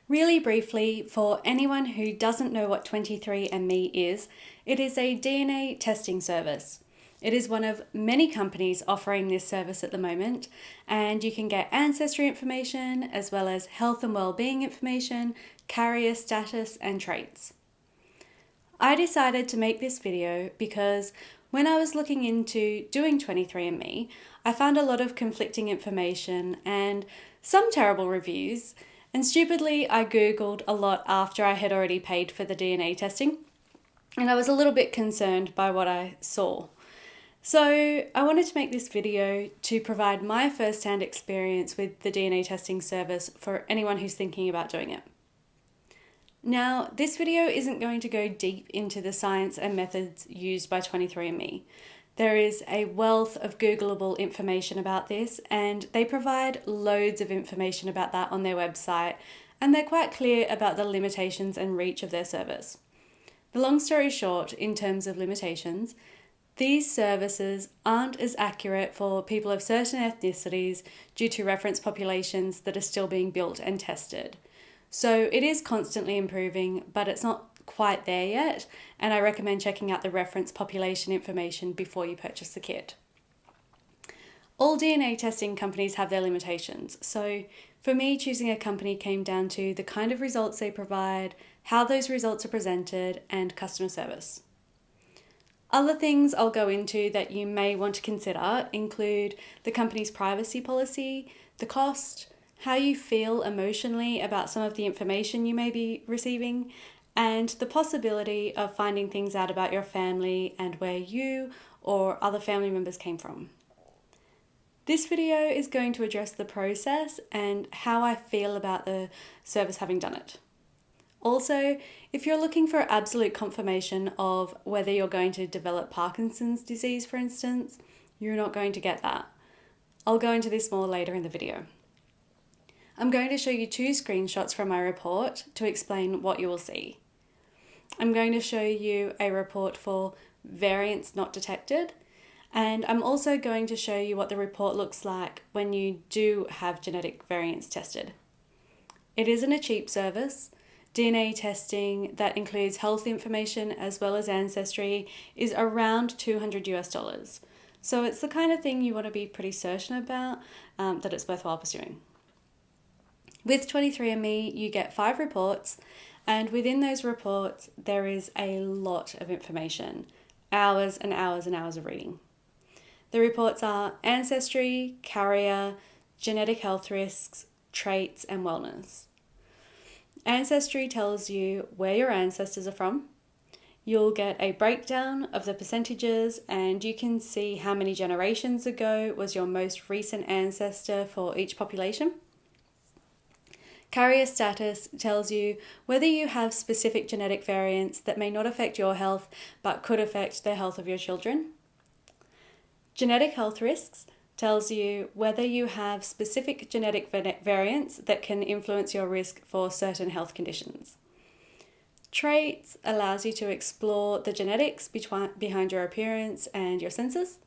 Really briefly, for anyone who doesn't know what 23andMe is, it is a DNA testing service. It is one of many companies offering this service at the moment, and you can get ancestry information as well as health and wellbeing information, carrier status, and traits. I decided to make this video because when I was looking into doing 23andMe, I found a lot of conflicting information and some terrible reviews. And stupidly, I Googled a lot after I had already paid for the DNA testing, and I was a little bit concerned by what I saw. So I wanted to make this video to provide my first-hand experience with the DNA testing service for anyone who's thinking about doing it. Now, this video isn't going to go deep into the science and methods used by 23andMe. There is a wealth of Googleable information about this, and they provide loads of information about that on their website, and they're quite clear about the limitations and reach of their service. The long story short, in terms of limitations, these services aren't as accurate for people of certain ethnicities due to reference populations that are still being built and tested. So it is constantly improving, but it's not quite there yet, and I recommend checking out the reference population information before you purchase the kit. All DNA testing companies have their limitations, so for me, choosing a company came down to the kind of results they provide, how those results are presented, and customer service. Other things I'll go into that you may want to consider include the company's privacy policy, the cost, how you feel emotionally about some of the information you may be receiving, and the possibility of finding things out about your family and where you or other family members came from. This video is going to address the process and how I feel about the service having done it. Also, if you're looking for absolute confirmation of whether you're going to develop Parkinson's disease, for instance, you're not going to get that. I'll go into this more later in the video. I'm going to show you 2 screenshots from my report to explain what you will see. I'm going to show you a report for variants not detected, and I'm also going to show you what the report looks like when you do have genetic variants tested. It isn't a cheap service. DNA testing that includes health information as well as ancestry is around $200. So it's the kind of thing you want to be pretty certain about that it's worthwhile pursuing. With 23andMe, you get 5 reports, and within those reports, there is a lot of information, hours and hours and hours of reading. The reports are ancestry, carrier, genetic health risks, traits, and wellness. Ancestry tells you where your ancestors are from. You'll get a breakdown of the percentages, and you can see how many generations ago was your most recent ancestor for each population. Carrier status tells you whether you have specific genetic variants that may not affect your health but could affect the health of your children. Genetic health risks tells you whether you have specific genetic variants that can influence your risk for certain health conditions. Traits allows you to explore the genetics behind your appearance and your senses.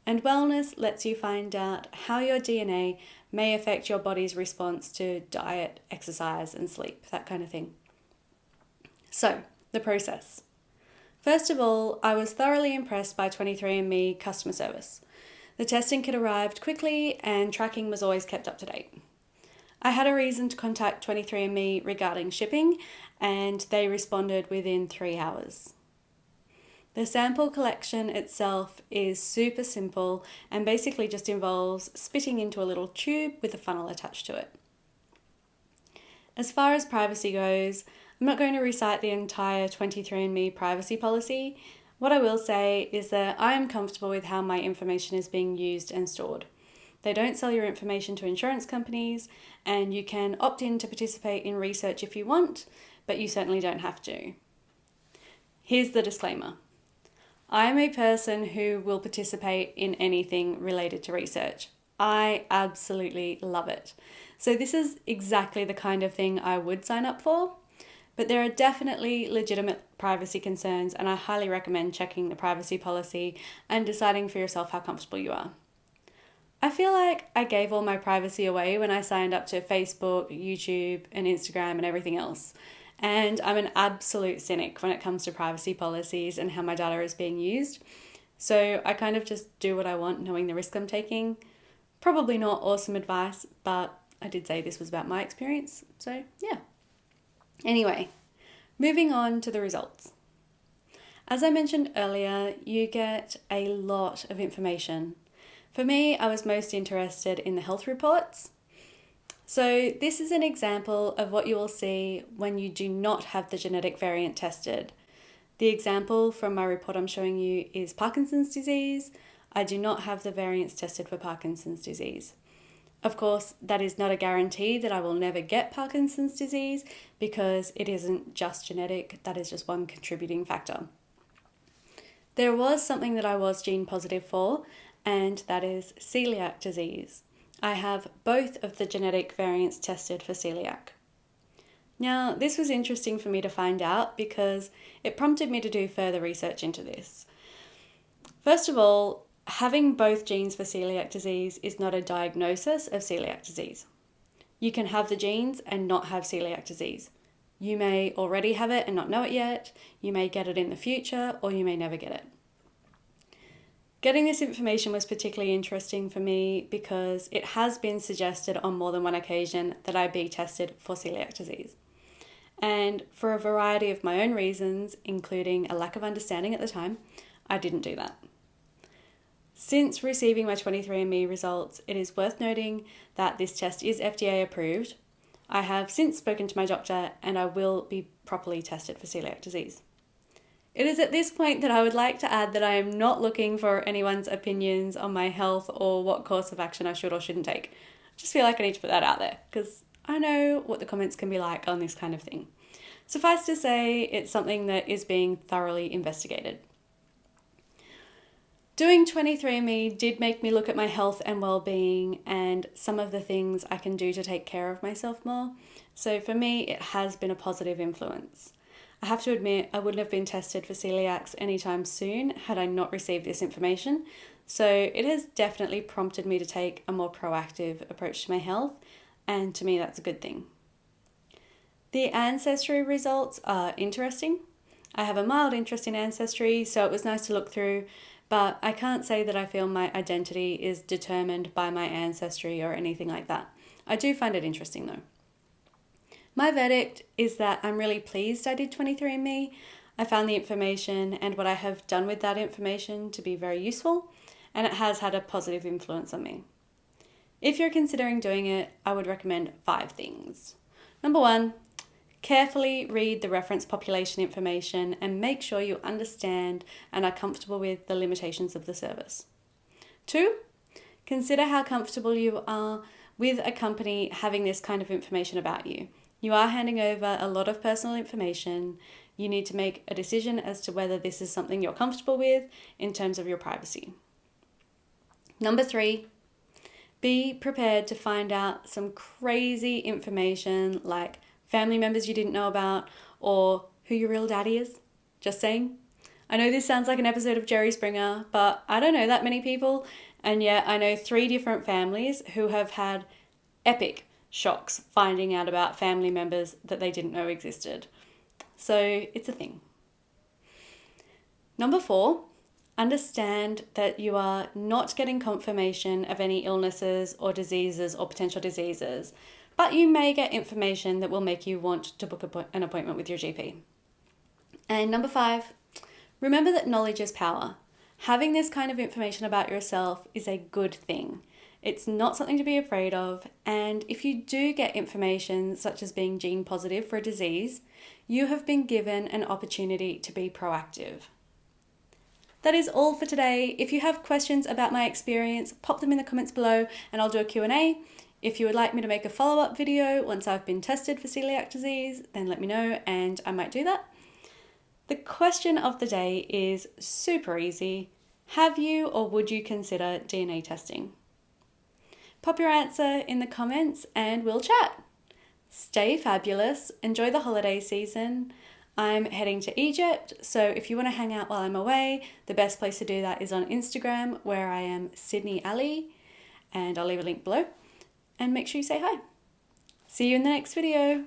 And wellness lets you find out how your DNA may affect your body's response to diet, exercise, and sleep, that kind of thing. So, the process. First of all, I was thoroughly impressed by 23andMe customer service. The testing kit arrived quickly and tracking was always kept up to date. I had a reason to contact 23andMe regarding shipping, and they responded within 3 hours. The sample collection itself is super simple and basically just involves spitting into a little tube with a funnel attached to it. As far as privacy goes, I'm not going to recite the entire 23andMe privacy policy. What I will say is that I am comfortable with how my information is being used and stored. They don't sell your information to insurance companies, and you can opt in to participate in research if you want, but you certainly don't have to. Here's the disclaimer. I am a person who will participate in anything related to research. I absolutely love it. So this is exactly the kind of thing I would sign up for, but there are definitely legitimate privacy concerns, and I highly recommend checking the privacy policy and deciding for yourself how comfortable you are. I feel like I gave all my privacy away when I signed up to Facebook, YouTube, and Instagram and everything else. And I'm an absolute cynic when it comes to privacy policies and how my data is being used. So I kind of just do what I want, knowing the risk I'm taking. Probably not awesome advice, but I did say this was about my experience. So yeah. Anyway, moving on to the results. As I mentioned earlier, you get a lot of information. For me, I was most interested in the health reports. So this is an example of what you will see when you do not have the genetic variant tested. The example from my report I'm showing you is Parkinson's disease. I do not have the variants tested for Parkinson's disease. Of course, that is not a guarantee that I will never get Parkinson's disease because it isn't just genetic, that is just one contributing factor. There was something that I was gene positive for, and that is celiac disease. I have both of the genetic variants tested for celiac. Now, this was interesting for me to find out because it prompted me to do further research into this. First of all, having both genes for celiac disease is not a diagnosis of celiac disease. You can have the genes and not have celiac disease. You may already have it and not know it yet, you may get it in the future, or you may never get it. Getting this information was particularly interesting for me because it has been suggested on more than one occasion that I be tested for celiac disease. And for a variety of my own reasons, including a lack of understanding at the time, I didn't do that. Since receiving my 23andMe results, it is worth noting that this test is FDA approved. I have since spoken to my doctor and I will be properly tested for celiac disease. It is at this point that I would like to add that I am not looking for anyone's opinions on my health or what course of action I should or shouldn't take. I just feel like I need to put that out there because I know what the comments can be like on this kind of thing. Suffice to say, it's something that is being thoroughly investigated. Doing 23andMe did make me look at my health and well-being and some of the things I can do to take care of myself more. So for me, it has been a positive influence. I have to admit, I wouldn't have been tested for celiacs anytime soon had I not received this information. So it has definitely prompted me to take a more proactive approach to my health, and to me that's a good thing. The ancestry results are interesting. I have a mild interest in ancestry, so it was nice to look through, but I can't say that I feel my identity is determined by my ancestry or anything like that. I do find it interesting though. My verdict is that I'm really pleased I did 23andMe. I found the information and what I have done with that information to be very useful, and it has had a positive influence on me. If you're considering doing it, I would recommend 5 things. Number 1, carefully read the reference population information and make sure you understand and are comfortable with the limitations of the service. 2, consider how comfortable you are with a company having this kind of information about you. You are handing over a lot of personal information. You need to make a decision as to whether this is something you're comfortable with in terms of your privacy. Number 3, be prepared to find out some crazy information like family members you didn't know about or who your real daddy is. Just saying. I know this sounds like an episode of Jerry Springer, but I don't know that many people, and yet I know 3 different families who have had epic shocks finding out about family members that they didn't know existed. So it's a thing. Number 4, understand that you are not getting confirmation of any illnesses or diseases or potential diseases, but you may get information that will make you want to book an appointment with your GP. And number 5, remember that knowledge is power. Having this kind of information about yourself is a good thing. It's not something to be afraid of, and if you do get information such as being gene positive for a disease, you have been given an opportunity to be proactive. That is all for today. If you have questions about my experience, pop them in the comments below and I'll do a Q&A. If you would like me to make a follow-up video once I've been tested for celiac disease, then let me know and I might do that. The question of the day is super easy. Have you or would you consider DNA testing? Pop your answer in the comments and we'll chat. Stay fabulous. Enjoy the holiday season. I'm heading to Egypt, so if you want to hang out while I'm away, the best place to do that is on Instagram, where I am Sydney Ali. and I'll leave a link below. And make sure you say hi. See you in the next video.